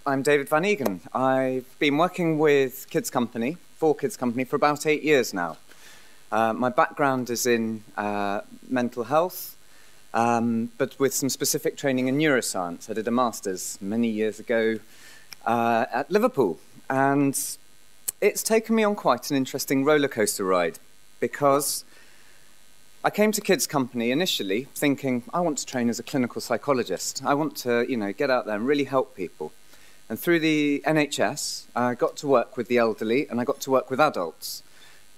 I'm David van Eegen. I've been working with for Kids Company, for about 8 years now. My background is in mental health, but with some specific training in neuroscience. I did a master's many years ago at Liverpool, and it's taken me on quite an interesting roller coaster ride, because I came to Kids Company initially thinking, I want to train as a clinical psychologist. I want to, get out there and really help people. And through the NHS, I got to work with the elderly and I got to work with adults.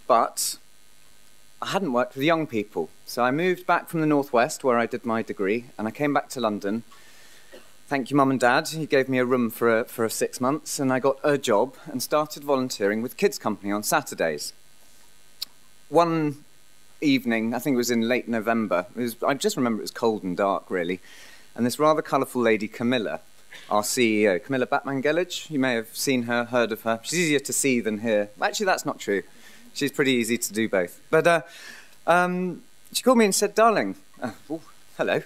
But I hadn't worked with young people. So I moved back from the Northwest, where I did my degree, and I came back to London. Thank you, Mum and Dad. You gave me a room for 6 months, and I got a job and started volunteering with Kids Company on Saturdays. One evening, I think it was in late November, I just remember it was cold and dark, really, and this rather colourful lady, Camilla, our CEO, Camilla Batman-Gelage, you may have seen her, heard of her. She's easier to see than hear. Actually, that's not true. She's pretty easy to do both. But she called me and said, darling, hello,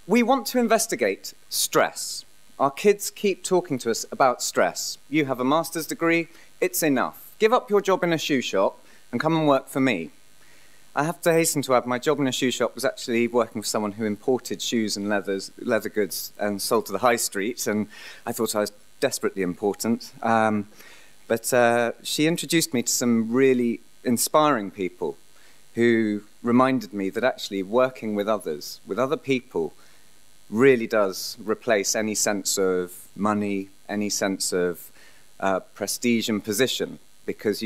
we want to investigate stress. Our kids keep talking to us about stress. You have a master's degree, it's enough. Give up your job in a shoe shop and come and work for me. I have to hasten to add, my job in a shoe shop was actually working for someone who imported shoes and leather goods and sold to the high street, and I thought I was desperately important. But she introduced me to some really inspiring people who reminded me that actually working with others, with other people, really does replace any sense of money, any sense of prestige and position. Because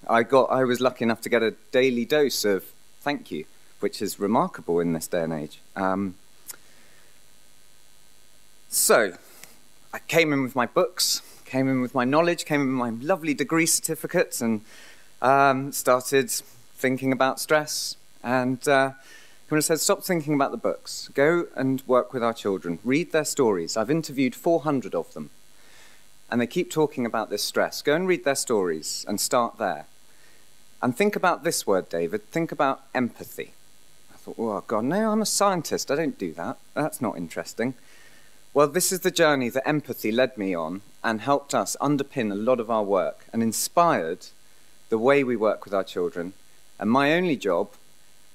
I was lucky enough to get a daily dose of thank you, which is remarkable in this day and age. So, I came in with my books, came in with my knowledge, came in with my lovely degree certificates, and started thinking about stress. And Camilla said, stop thinking about the books. Go and work with our children. Read their stories. I've interviewed 400 of them. And they keep talking about this stress. Go and read their stories and start there. And think about this word, David. Think about empathy. I thought, oh, God, no, I'm a scientist. I don't do that. That's not interesting. Well, this is the journey that empathy led me on and helped us underpin a lot of our work and inspired the way we work with our children. And my only job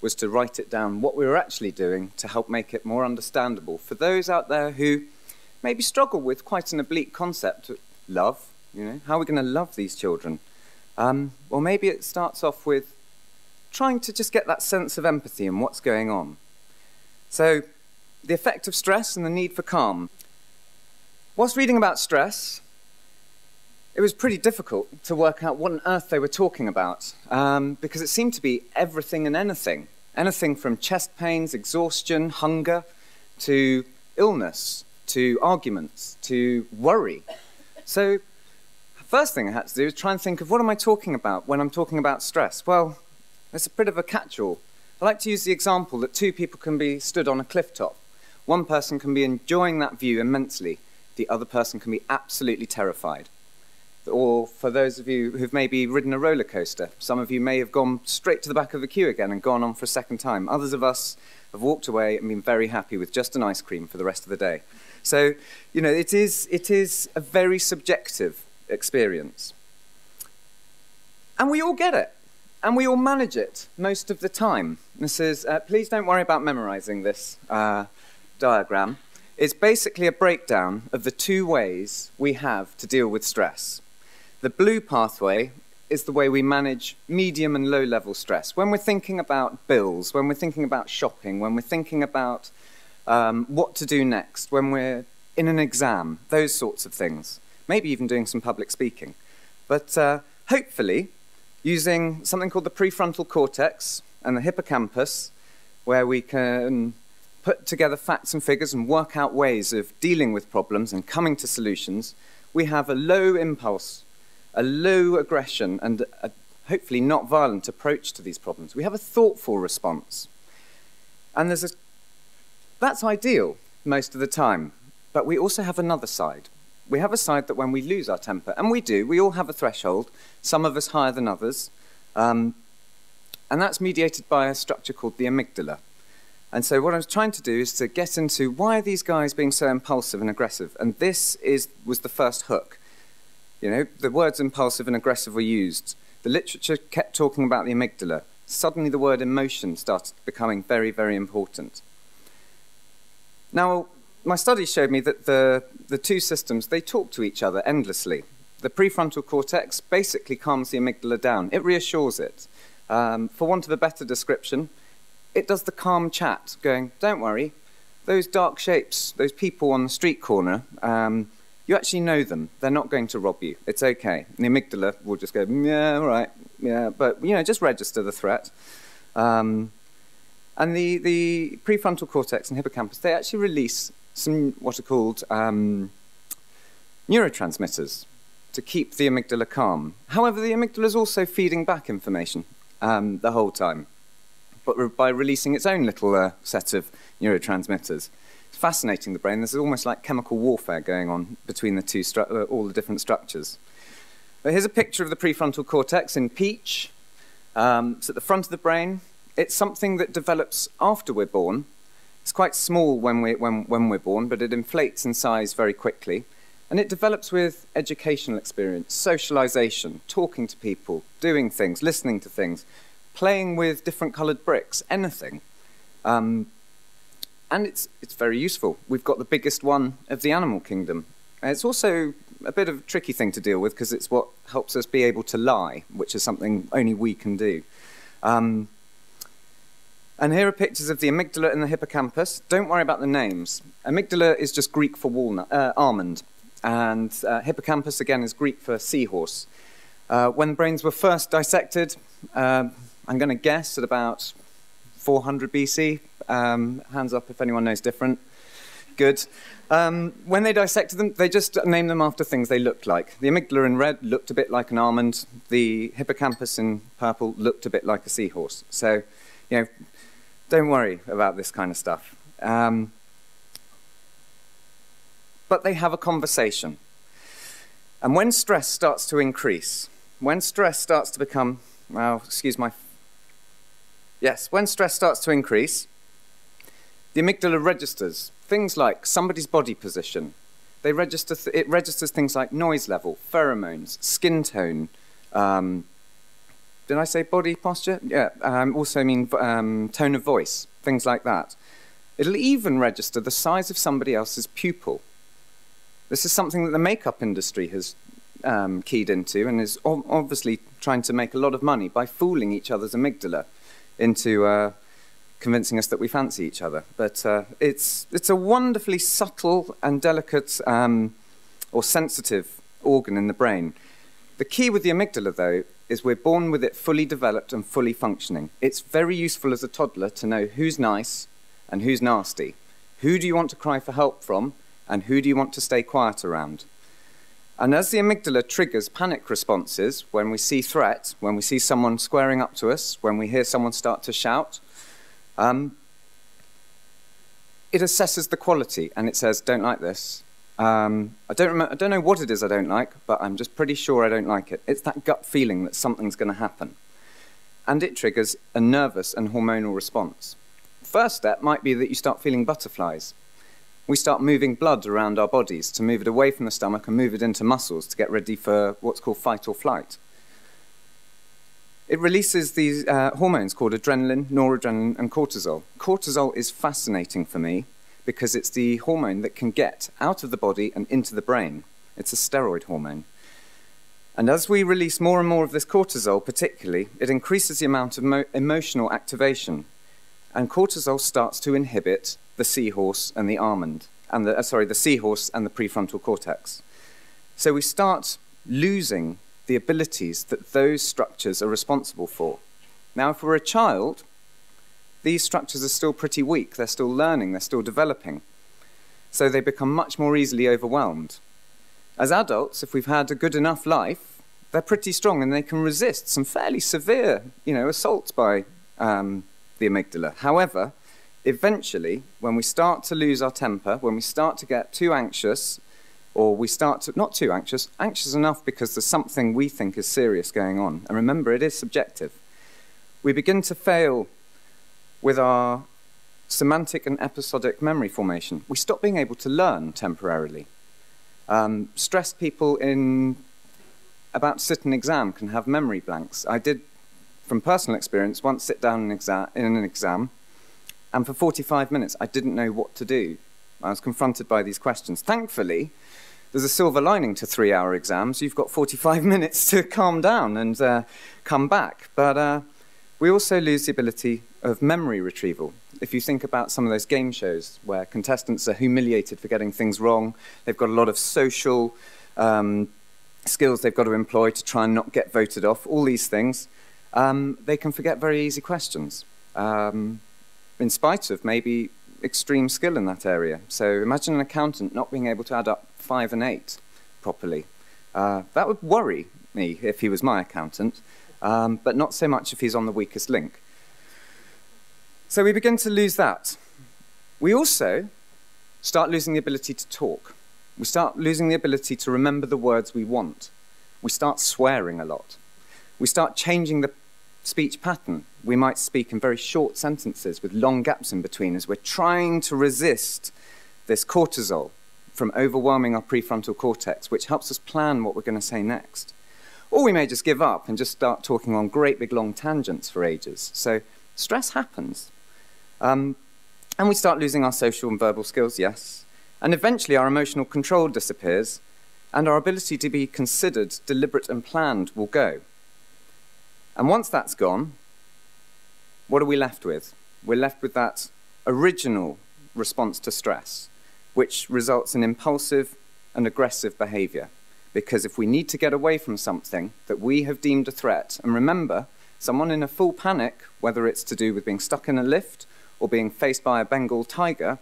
was to write it down, what we were actually doing, to help make it more understandable for those out there who maybe struggle with quite an oblique concept, love, how are we going to love these children? Well, maybe it starts off with trying to just get that sense of empathy in what's going on. So, the effect of stress and the need for calm. Whilst reading about stress, it was pretty difficult to work out what on earth they were talking about, because it seemed to be everything and anything. Anything from chest pains, exhaustion, hunger, to illness, to arguments, to worry. So, the first thing I had to do was try and think of what am I talking about when I'm talking about stress? Well, it's a bit of a catch-all. I like to use the example that two people can be stood on a cliff top. One person can be enjoying that view immensely. The other person can be absolutely terrified. Or for those of you who've maybe ridden a roller coaster, some of you may have gone straight to the back of the queue again and gone on for a second time. Others of us have walked away and been very happy with just an ice cream for the rest of the day. So, it is a very subjective experience. And we all get it. And we all manage it most of the time. This is, please don't worry about memorizing this diagram. It's basically a breakdown of the two ways we have to deal with stress. The blue pathway is the way we manage medium and low-level stress. When we're thinking about bills, when we're thinking about shopping, when we're thinking about what to do next, when we're in an exam, those sorts of things. Maybe even doing some public speaking. But hopefully, using something called the prefrontal cortex and the hippocampus, where we can put together facts and figures and work out ways of dealing with problems and coming to solutions, we have a low impulse, a low aggression, and a hopefully not violent approach to these problems. We have a thoughtful response. And that's ideal most of the time. But we also have another side. We have a side that when we lose our temper, and we do, we all have a threshold, some of us higher than others, and that's mediated by a structure called the amygdala. And so what I was trying to do is to get into why are these guys being so impulsive and aggressive? And this was the first hook. You know, the words impulsive and aggressive were used. The literature kept talking about the amygdala. Suddenly the word emotion started becoming very, very important. Now, my studies showed me that the two systems, they talk to each other endlessly. The prefrontal cortex basically calms the amygdala down. It reassures it. For want of a better description, it does the calm chat, going, don't worry, those dark shapes, those people on the street corner, you actually know them. They're not going to rob you. It's okay. And the amygdala will just go, yeah, all right, yeah, but, you know, just register the threat. And the prefrontal cortex and hippocampus, they actually release some what are called neurotransmitters to keep the amygdala calm. However, the amygdala is also feeding back information the whole time, but by releasing its own little set of neurotransmitters. It's fascinating, the brain. There's almost like chemical warfare going on between the two, all the different structures. But here's a picture of the prefrontal cortex in peach. It's at the front of the brain. It's something that develops after we're born. It's quite small when we're born, but it inflates in size very quickly. And it develops with educational experience, socialization, talking to people, doing things, listening to things, playing with different colored bricks, anything. And it's very useful. We've got the biggest one of the animal kingdom. And it's also a bit of a tricky thing to deal with because it's what helps us be able to lie, which is something only we can do. And here are pictures of the amygdala and the hippocampus. Don't worry about the names. Amygdala is just Greek for walnut, almond. And hippocampus, again, is Greek for seahorse. When brains were first dissected, I'm going to guess at about 400 BC. Hands up if anyone knows different. Good. When they dissected them, they just named them after things they looked like. The amygdala in red looked a bit like an almond. The hippocampus in purple looked a bit like a seahorse. So, you know, don't worry about this kind of stuff. But they have a conversation. And when stress starts to increase, when stress starts to become, well, excuse my... Yes, when stress starts to increase, the amygdala registers things like somebody's body position. It registers things like noise level, pheromones, skin tone. Did I say body posture? Yeah, also mean tone of voice, things like that. It'll even register the size of somebody else's pupil. This is something that the makeup industry has keyed into and is obviously trying to make a lot of money by fooling each other's amygdala into convincing us that we fancy each other. But it's a wonderfully subtle and delicate or sensitive organ in the brain. The key with the amygdala, though, is we're born with it fully developed and fully functioning. It's very useful as a toddler to know who's nice and who's nasty. Who do you want to cry for help from, and who do you want to stay quiet around? And as the amygdala triggers panic responses, when we see threat, when we see someone squaring up to us, when we hear someone start to shout, it assesses the quality and it says, don't like this. I don't know what it is I don't like, but I'm just pretty sure I don't like it. It's that gut feeling that something's going to happen. And it triggers a nervous and hormonal response. First step might be that you start feeling butterflies. We start moving blood around our bodies to move it away from the stomach and move it into muscles to get ready for what's called fight or flight. It releases these hormones called adrenaline, noradrenaline, and cortisol. Cortisol is fascinating for me because it's the hormone that can get out of the body and into the brain. It's a steroid hormone. And as we release more and more of this cortisol, particularly, it increases the amount of emotional activation. And cortisol starts to inhibit the seahorse and the almond, and the seahorse and the prefrontal cortex. So we start losing the abilities that those structures are responsible for. Now, if we're a child, these structures are still pretty weak. They're still learning, they're still developing. So they become much more easily overwhelmed. As adults, if we've had a good enough life, they're pretty strong and they can resist some fairly severe, assaults by the amygdala. However, eventually, when we start to lose our temper, when we start to get too anxious, or we start to, not too anxious, anxious enough because there's something we think is serious going on, and remember, it is subjective, we begin to fail with our semantic and episodic memory formation. We stop being able to learn temporarily. Stressed people about to sit an exam can have memory blanks. I did, from personal experience, once sit down in an exam, and for 45 minutes I didn't know what to do. I was confronted by these questions. Thankfully, there's a silver lining to 3-hour exams. You've got 45 minutes to calm down and come back. But we also lose the ability of memory retrieval. If you think about some of those game shows where contestants are humiliated for getting things wrong, they've got a lot of social skills they've got to employ to try and not get voted off, all these things, they can forget very easy questions, in spite of maybe extreme skill in that area. So imagine an accountant not being able to add up 5 and 8 properly. That would worry me if he was my accountant, but not so much if he's on the weakest link. So we begin to lose that. We also start losing the ability to talk. We start losing the ability to remember the words we want. We start swearing a lot. We start changing the speech pattern. We might speak in very short sentences with long gaps in between as we're trying to resist this cortisol from overwhelming our prefrontal cortex, which helps us plan what we're going to say next. Or we may just give up and just start talking on great big long tangents for ages. So stress happens. And we start losing our social and verbal skills, yes. And eventually our emotional control disappears, and our ability to be considered, deliberate and planned will go. And once that's gone, what are we left with? We're left with that original response to stress, which results in impulsive and aggressive behavior. Because if we need to get away from something that we have deemed a threat, and remember, someone in a full panic, whether it's to do with being stuck in a lift or being faced by a Bengal tiger,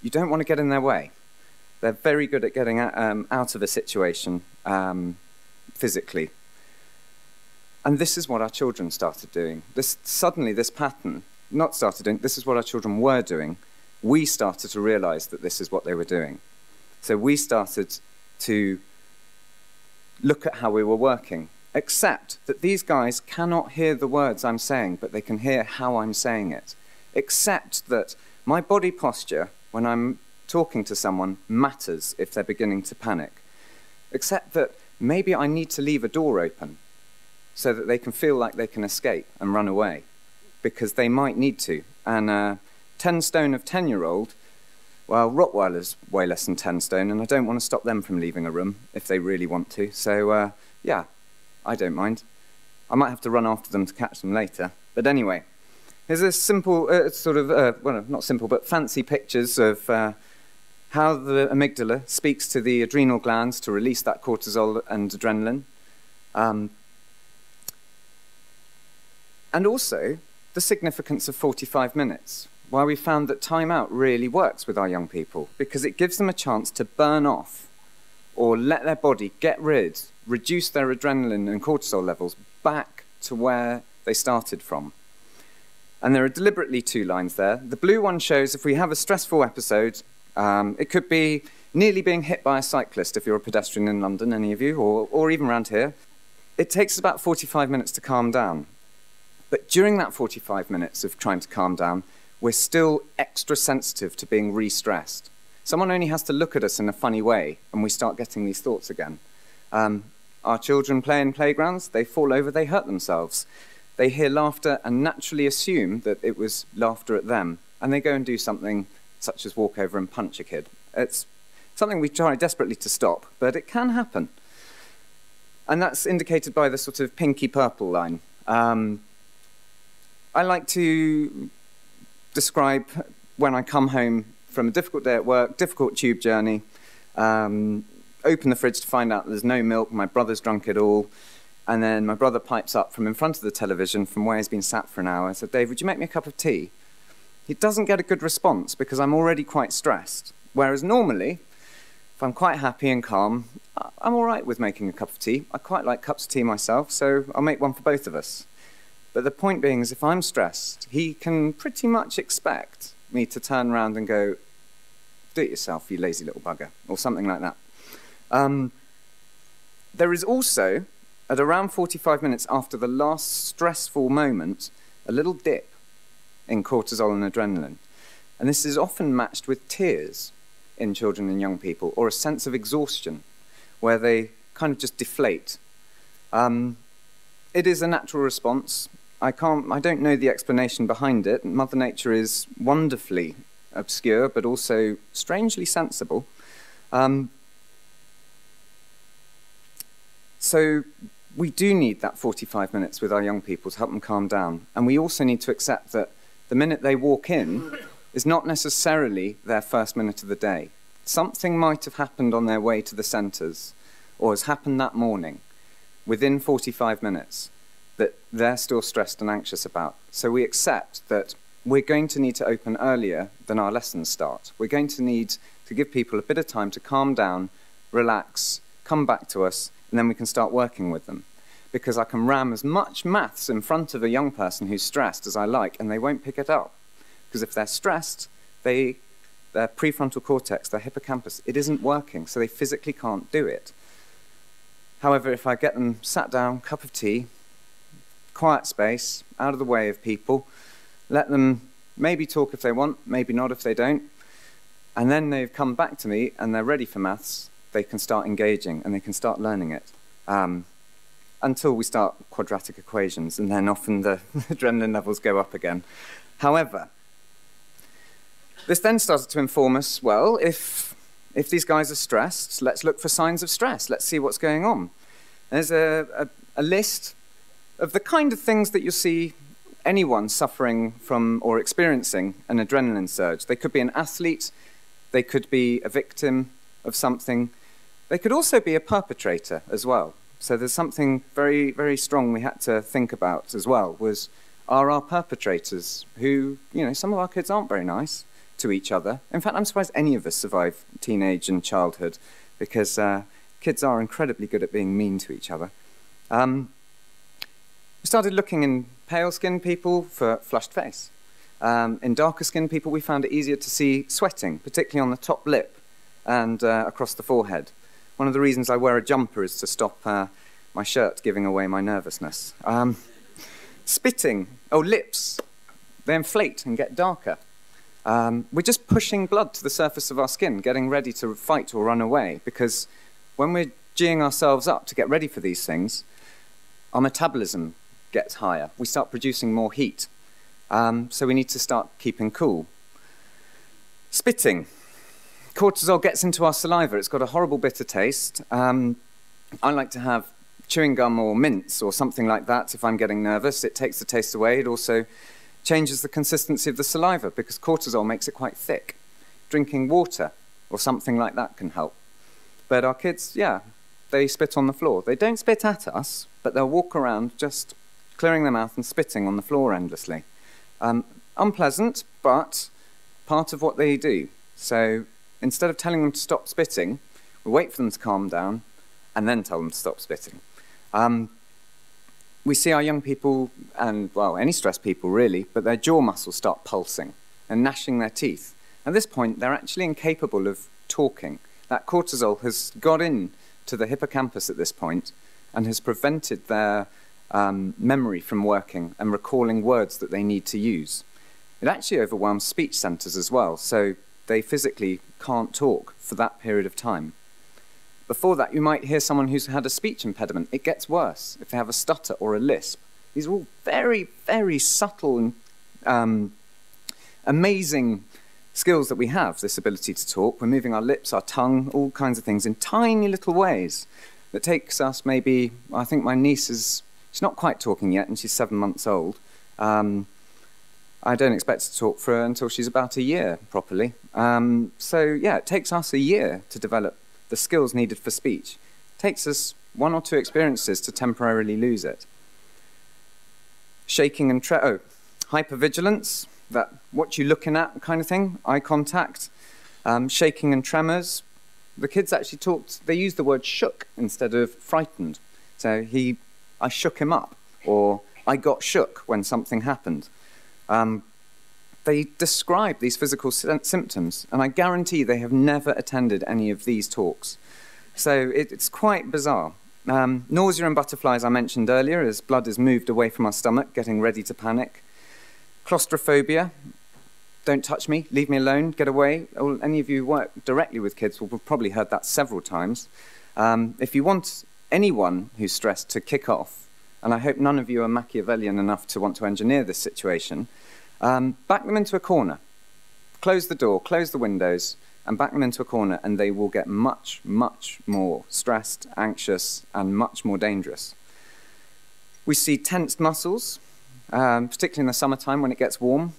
you don't want to get in their way. They're very good at getting out of a situation physically. And this is what our children started doing. Suddenly this pattern, not started doing, this is what our children were doing. We started to realize that this is what they were doing. So we started to look at how we were working, except that these guys cannot hear the words I'm saying, but they can hear how I'm saying it. Except that my body posture when I'm talking to someone matters if they're beginning to panic. Except that maybe I need to leave a door open so that they can feel like they can escape and run away, because they might need to. And 10 stone of 10-year-old, well, Rottweiler's way less than 10 stone, and I don't want to stop them from leaving a room if they really want to. So, yeah, I don't mind. I might have to run after them to catch them later. But anyway, here's a simple, well, not simple, but fancy pictures of how the amygdala speaks to the adrenal glands to release that cortisol and adrenaline. And also the significance of 45 minutes, why we found that time out really works with our young people, because it gives them a chance to burn off or let their body reduce their adrenaline and cortisol levels back to where they started from. And there are deliberately 2 lines there. The blue one shows if we have a stressful episode, it could be nearly being hit by a cyclist if you're a pedestrian in London, any of you, or even around here. It takes about 45 minutes to calm down. But during that 45 minutes of trying to calm down, we're still extra sensitive to being re-stressed. Someone only has to look at us in a funny way, and we start getting these thoughts again. Our children play in playgrounds, they fall over, they hurt themselves. They hear laughter and naturally assume that it was laughter at them, and they go and do something such as walk over and punch a kid. It's something we try desperately to stop, but it can happen. And that's indicated by the sort of pinky purple line. I like to describe when I come home from a difficult day at work, difficult tube journey, open the fridge to find out there's no milk, my brother's drunk it all, and then my brother pipes up from in front of the television from where he's been sat for an hour. I said, Dave, would you make me a cup of tea? He doesn't get a good response because I'm already quite stressed. Whereas normally, if I'm quite happy and calm, I'm all right with making a cup of tea. I quite like cups of tea myself, so I'll make one for both of us. But the point being is if I'm stressed, he can pretty much expect me to turn around and go, do it yourself, you lazy little bugger, or something like that. There is also, at around 45 minutes after the last stressful moment, a little dip in cortisol and adrenaline. And this is often matched with tears in children and young people, or a sense of exhaustion, where they kind of just deflate. It is a natural response. I don't know the explanation behind it. Mother Nature is wonderfully obscure, but also strangely sensible. So we do need that 45 minutes with our young people to help them calm down. And we also need to accept that the minute they walk in is not necessarily their first minute of the day. Something might have happened on their way to the centres, or has happened that morning, within 45 minutes, that they're still stressed and anxious about. So we accept that we're going to need to open earlier than our lessons start. We're going to need to give people a bit of time to calm down, relax, come back to us, and then we can start working with them. Because I can ram as much maths in front of a young person who's stressed as I like, and they won't pick it up. Because if they're stressed, their prefrontal cortex, their hippocampus, it isn't working, so they physically can't do it. However, if I get them sat down, cup of tea, quiet space, out of the way of people, let them maybe talk if they want, maybe not if they don't, and then they've come back to me and they're ready for maths, they can start engaging and they can start learning it. Until we start quadratic equations, and then often the adrenaline levels go up again. However, this then started to inform us, well, if these guys are stressed, let's look for signs of stress. Let's see what's going on. There's a list of the kind of things that you'll see anyone suffering from or experiencing an adrenaline surge. They could be an athlete, they could be a victim of something, they could also be a perpetrator as well. So there's something very, very strong we had to think about as well, are our perpetrators who, some of our kids aren't very nice to each other. In fact, I'm surprised any of us survive teenage and childhood, because kids are incredibly good at being mean to each other. We started looking in pale-skinned people for flushed face. In darker-skinned people, we found it easier to see sweating, particularly on the top lip and across the forehead. One of the reasons I wear a jumper is to stop my shirt giving away my nervousness. Spitting, lips, they inflate and get darker. We're just pushing blood to the surface of our skin, getting ready to fight or run away, because when we're geeing ourselves up to get ready for these things, our metabolism gets higher. We start producing more heat. So we need to start keeping cool. Spitting. Cortisol gets into our saliva. It's got a horrible bitter taste. I like to have chewing gum or mints or something like that if I'm getting nervous. It takes the taste away. It also changes the consistency of the saliva because cortisol makes it quite thick. Drinking water or something like that can help. But our kids, they spit on the floor. They don't spit at us, but they'll walk around just clearing their mouth and spitting on the floor endlessly. Unpleasant, but part of what they do. So instead of telling them to stop spitting, we wait for them to calm down and then tell them to stop spitting. We see our young people, and well, any stressed people really, but their jaw muscles start pulsing and gnashing their teeth. At this point, they're actually incapable of talking. That cortisol has got in to the hippocampus at this point and has prevented their memory from working and recalling words that they need to use. It actually overwhelms speech centers as well, so they physically can't talk for that period of time. Before that, you might hear someone who's had a speech impediment. It gets worse if they have a stutter or a lisp. These are all very, very subtle and amazing skills that we have, this ability to talk. We're moving our lips, our tongue, all kinds of things in tiny little ways that takes us maybe, I think my niece she's not quite talking yet and she's 7 months old. I don't expect her to talk for her until she's about a year properly. It takes us a year to develop the skills needed for speech. It takes us 1 or 2 experiences to temporarily lose it. Shaking and hypervigilance, that what you're looking at kind of thing, eye contact, shaking and tremors. The kids actually they used the word shook instead of frightened. So I shook him up, or I got shook when something happened. They describe these physical symptoms, and I guarantee they have never attended any of these talks. So it's quite bizarre. Nausea and butterflies I mentioned earlier, as blood is moved away from our stomach, getting ready to panic. Claustrophobia, don't touch me, leave me alone, get away. Any of you who work directly with kids will have probably heard that several times. If you want anyone who's stressed to kick off, and I hope none of you are Machiavellian enough to want to engineer this situation, back them into a corner. Close the door, close the windows, and back them into a corner, and they will get much, much more stressed, anxious, and much more dangerous. We see tensed muscles, particularly in the summertime when it gets warm.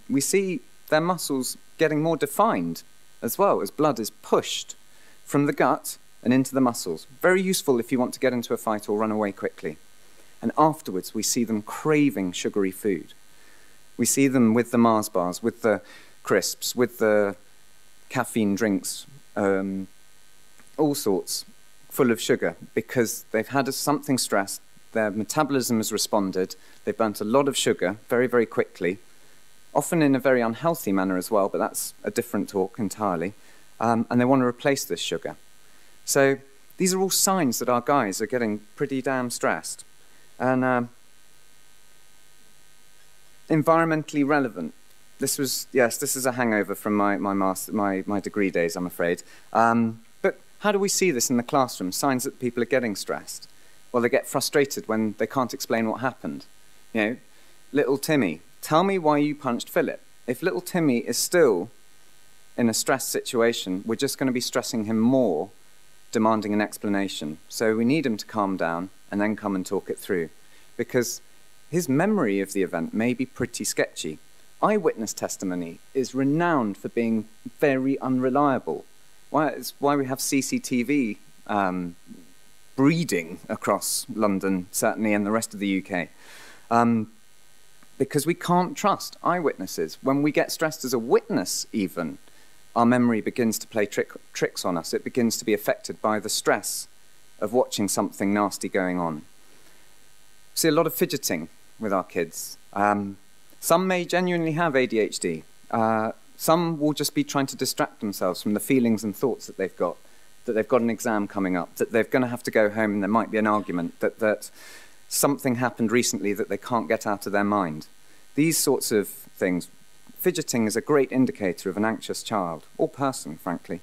We see their muscles getting more defined as well as blood is pushed from the gut and into the muscles. Very useful if you want to get into a fight or run away quickly. And afterwards, we see them craving sugary food. We see them with the Mars bars, with the crisps, with the caffeine drinks, all sorts, full of sugar, because they've had something stressed, their metabolism has responded, they've burnt a lot of sugar very, very quickly, often in a very unhealthy manner as well, but that's a different talk entirely, and they want to replace this sugar. So these are all signs that our guys are getting pretty damn stressed. And environmentally relevant. This is a hangover from my degree days, I'm afraid. But how do we see this in the classroom? Signs that people are getting stressed. Well, they get frustrated when they can't explain what happened. You know, little Timmy, tell me why you punched Philip. If little Timmy is still in a stress situation, we're just going to be stressing him more, demanding an explanation. So we need him to calm down and then come and talk it through, because his memory of the event may be pretty sketchy. Eyewitness testimony is renowned for being very unreliable. It's why we have CCTV breeding across London, certainly, and the rest of the UK. Because we can't trust eyewitnesses. When we get stressed as a witness, even, our memory begins to play tricks on us. It begins to be affected by the stress of watching something nasty going on. We see a lot of fidgeting with our kids. Some may genuinely have ADHD. Some will just be trying to distract themselves from the feelings and thoughts that they've got an exam coming up, that they're going to have to go home and there might be an argument, that something happened recently that they can't get out of their mind. These sorts of things. Fidgeting is a great indicator of an anxious child, or person, frankly.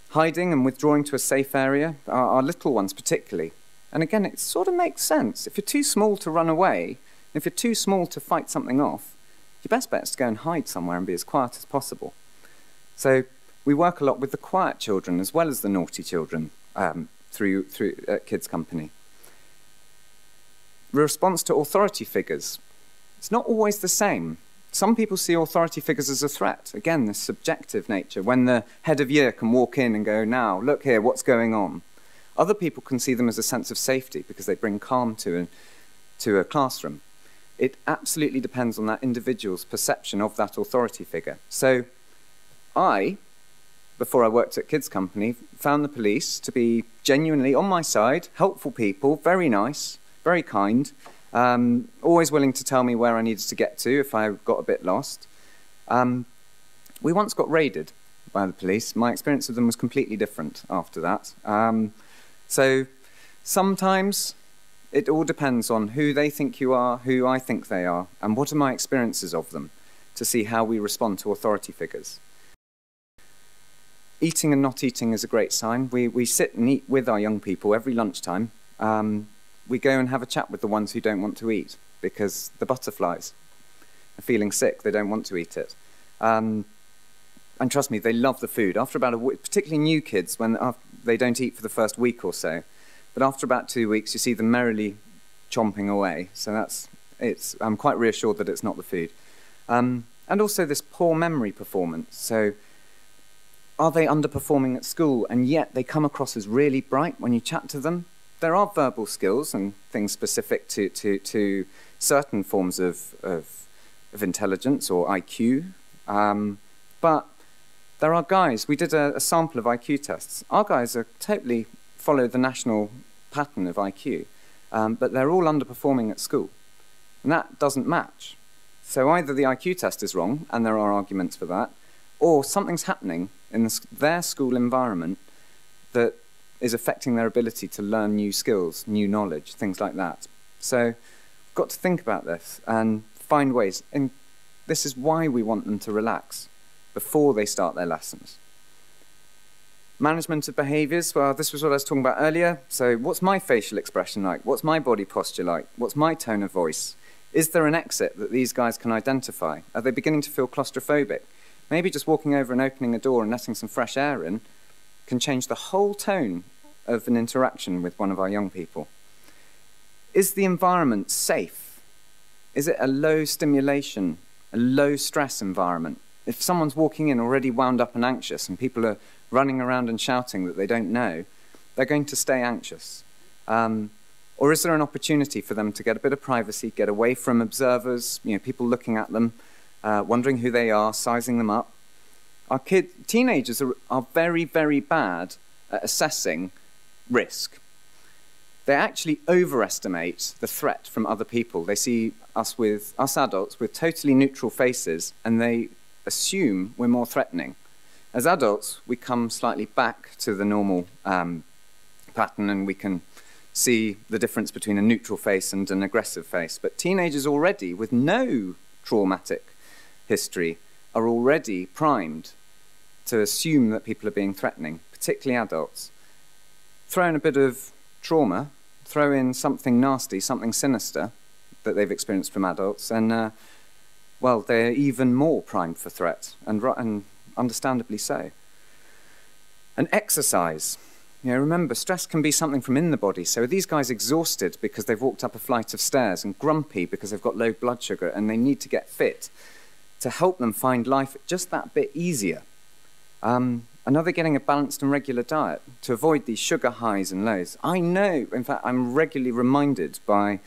Hiding and withdrawing to a safe area, our little ones particularly. And again, it sort of makes sense. If you're too small to run away, if you're too small to fight something off, your best bet is to go and hide somewhere and be as quiet as possible. So we work a lot with the quiet children as well as the naughty children through Kids Company. The response to authority figures. It's not always the same. Some people see authority figures as a threat. Again, this subjective nature, when the head of year can walk in and go, now, look here, what's going on? Other people can see them as a sense of safety because they bring calm to a classroom. It absolutely depends on that individual's perception of that authority figure. So I, before I worked at Kids Company, found the police to be genuinely on my side, helpful people, very nice, very kind, always willing to tell me where I needed to get to if I got a bit lost. We once got raided by the police. My experience of them was completely different after that. So sometimes it all depends on who they think you are, who I think they are, and what are my experiences of them to see how we respond to authority figures. Eating and not eating is a great sign. We sit and eat with our young people every lunchtime. We go and have a chat with the ones who don't want to eat because the butterflies are feeling sick, they don't want to eat it. And trust me, they love the food. After about a week, particularly new kids, when they don't eat for the first week or so, but after about 2 weeks, you see them merrily chomping away. So I'm quite reassured that it's not the food. And also this poor memory performance. So are they underperforming at school and yet they come across as really bright when you chat to them? There are verbal skills and things specific to certain forms of intelligence or IQ, but there are guys, we did a sample of IQ tests. Our guys are totally follow the national pattern of IQ, but they're all underperforming at school, and that doesn't match. So either the IQ test is wrong, and there are arguments for that, or something's happening in their school environment that is affecting their ability to learn new skills, new knowledge, things like that. So we've got to think about this and find ways. And This is why we want them to relax before they start their lessons. Management of behaviours, well, this was what I was talking about earlier. So what's my facial expression like? What's my body posture like? What's my tone of voice? Is there an exit that these guys can identify? Are they beginning to feel claustrophobic? Maybe just walking over and opening a door and letting some fresh air in can change the whole tone of an interaction with one of our young people. Is the environment safe? Is it a low stimulation, a low stress environment? If someone's walking in already wound up and anxious and people are running around and shouting that they don't know, they're going to stay anxious. Or is there an opportunity for them to get a bit of privacy, get away from observers, people looking at them, wondering who they are, sizing them up? Teenagers are very, very bad at assessing risk. They actually overestimate the threat from other people. They see us adults with totally neutral faces, and they assume we're more threatening. As adults, we come slightly back to the normal pattern, and we can see the difference between a neutral face and an aggressive face. But teenagers already, with no traumatic history, are already primed to assume that people are being threatening, particularly adults. Throw in a bit of trauma, throw in something nasty, something sinister that they've experienced from adults, and well, they're even more primed for threat, and understandably so. And exercise. Remember, stress can be something from in the body. So are these guys exhausted because they've walked up a flight of stairs, and grumpy because they've got low blood sugar and they need to get fit to help them find life just that bit easier? And are they getting a balanced and regular diet to avoid these sugar highs and lows? I know, in fact, I'm regularly reminded by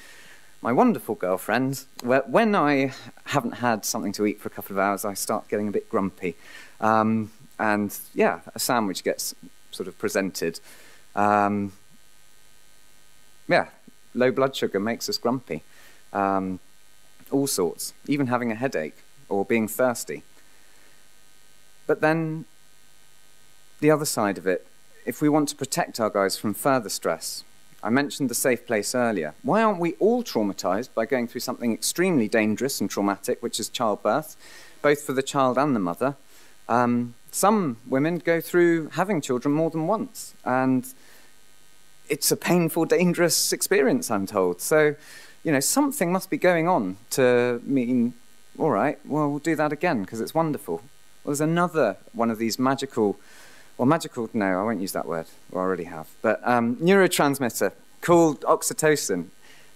my wonderful girlfriend, when I haven't had something to eat for a couple of hours, I start getting a bit grumpy. And yeah, a sandwich gets sort of presented. Yeah, low blood sugar makes us grumpy. All sorts, even having a headache or being thirsty. But then the other side of it, if we want to protect our guys from further stress, I mentioned the safe place earlier. Why aren't we all traumatized by going through something extremely dangerous and traumatic, which is childbirth, both for the child and the mother? Some women go through having children more than once, and it's a painful, dangerous experience, I'm told. So, something must be going on to mean, all right, well, we'll do that again because it's wonderful. Well, there's another one of these magical, no, I won't use that word, I already have, but neurotransmitter called oxytocin.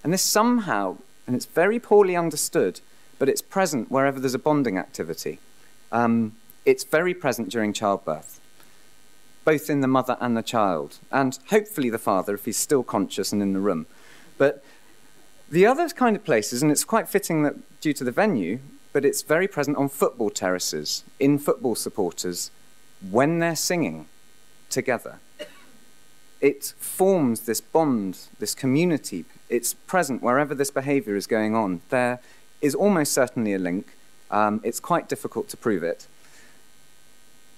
And this somehow, and it's very poorly understood, but it's present wherever there's a bonding activity. It's very present during childbirth, both in the mother and the child, and hopefully the father if he's still conscious and in the room. But the other kind of places, and it's quite fitting that due to the venue, but it's very present on football terraces, in football supporters, when they're singing together. It forms this bond, this community. It's present wherever this behavior is going on. There is almost certainly a link. It's quite difficult to prove it.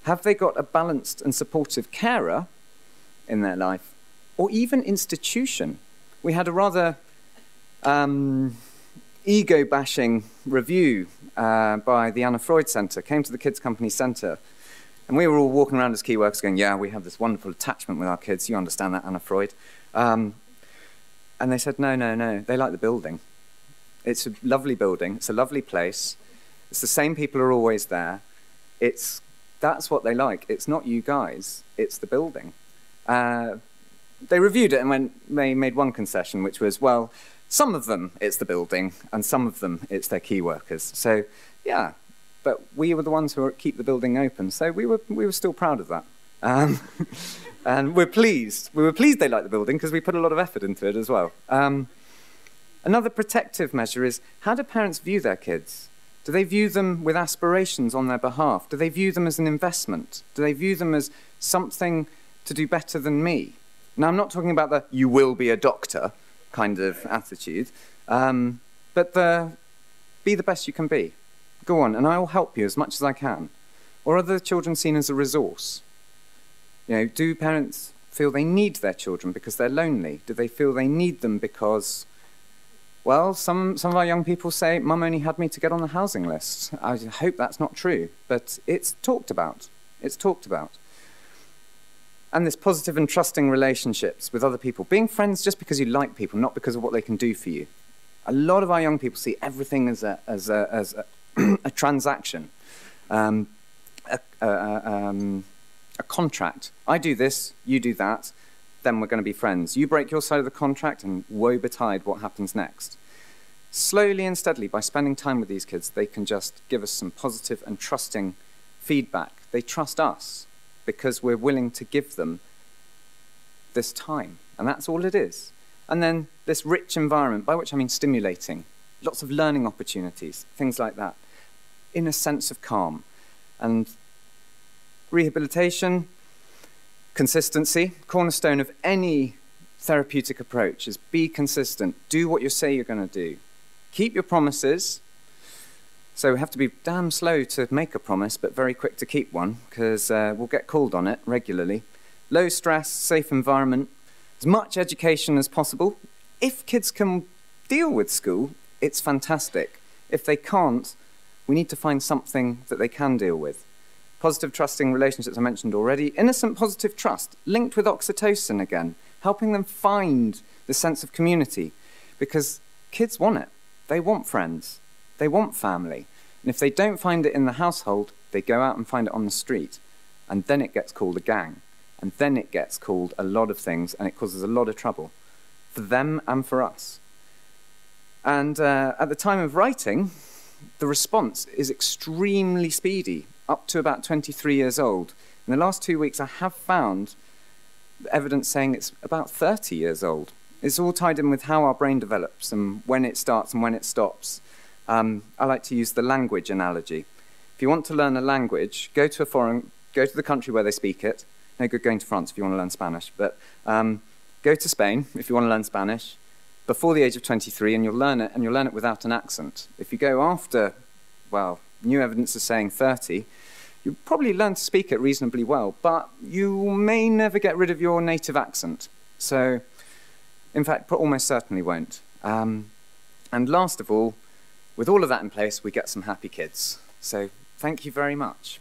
Have they got a balanced and supportive carer in their life, or even institution? We had a rather ego-bashing review by the Anna Freud Centre, came to the Kids Company Centre, and we were all walking around as key workers going, yeah, we have this wonderful attachment with our kids, you understand that, Anna Freud. And they said, no, they like the building. It's a lovely building, it's a lovely place, it's the same people are always there, that's what they like. It's not you guys, it's the building. They reviewed it and they made one concession, which was, well, some of them it's the building and some of them it's their key workers. So, yeah, but we were the ones who keep the building open. So we were still proud of that. And we're pleased. We were pleased they liked the building because we put a lot of effort into it as well. Another protective measure is, how do parents view their kids? Do they view them with aspirations on their behalf? Do they view them as an investment? Do they view them as something to do better than me? Now, I'm not talking about the you will be a doctor kind of attitude, but be the best you can be. Go on, and I will help you as much as I can. Or are the children seen as a resource? Do parents feel they need their children because they're lonely? Do they feel they need them because Well, some of our young people say, Mum only had me to get on the housing list. I hope that's not true, but it's talked about. It's talked about. And this positive and trusting relationships with other people. Being friends just because you like people, not because of what they can do for you. A lot of our young people see everything as a transaction, a contract. I do this, you do that, then we're going to be friends. You break your side of the contract, and woe betide what happens next. Slowly and steadily, by spending time with these kids, they can just give us some positive and trusting feedback. They trust us because we're willing to give them this time, and that's all it is. And then this rich environment, by which I mean stimulating, lots of learning opportunities, things like that, in a sense of calm. And rehabilitation, consistency, cornerstone of any therapeutic approach is be consistent. Do what you say you're going to do. Keep your promises. So we have to be damn slow to make a promise, but very quick to keep one, because we'll get called on it regularly. Low stress, safe environment, as much education as possible. If kids can deal with school, it's fantastic. If they can't, we need to find something that they can deal with. Positive, trusting relationships I mentioned already. Innocent, positive trust, linked with oxytocin again, helping them find the sense of community. Because kids want it. They want friends. They want family. And if they don't find it in the household, they go out and find it on the street. And then it gets called a gang. And then it gets called a lot of things, and it causes a lot of trouble for them and for us. And at the time of writing, the response is extremely speedy, up to about 23 years old. In the last 2 weeks, I have found evidence saying it's about 30 years old. It's all tied in with how our brain develops and when it starts and when it stops. I like to use the language analogy. If you want to learn a language, go to the country where they speak it. No good going to France if you want to learn Spanish, but go to Spain if you want to learn Spanish before the age of 23, and you'll learn it without an accent. If you go after, well, new evidence is saying 30, you'll probably learn to speak it reasonably well, but you may never get rid of your native accent. So, in fact, almost certainly won't. And last of all, with all of that in place, we get some happy kids. So, thank you very much.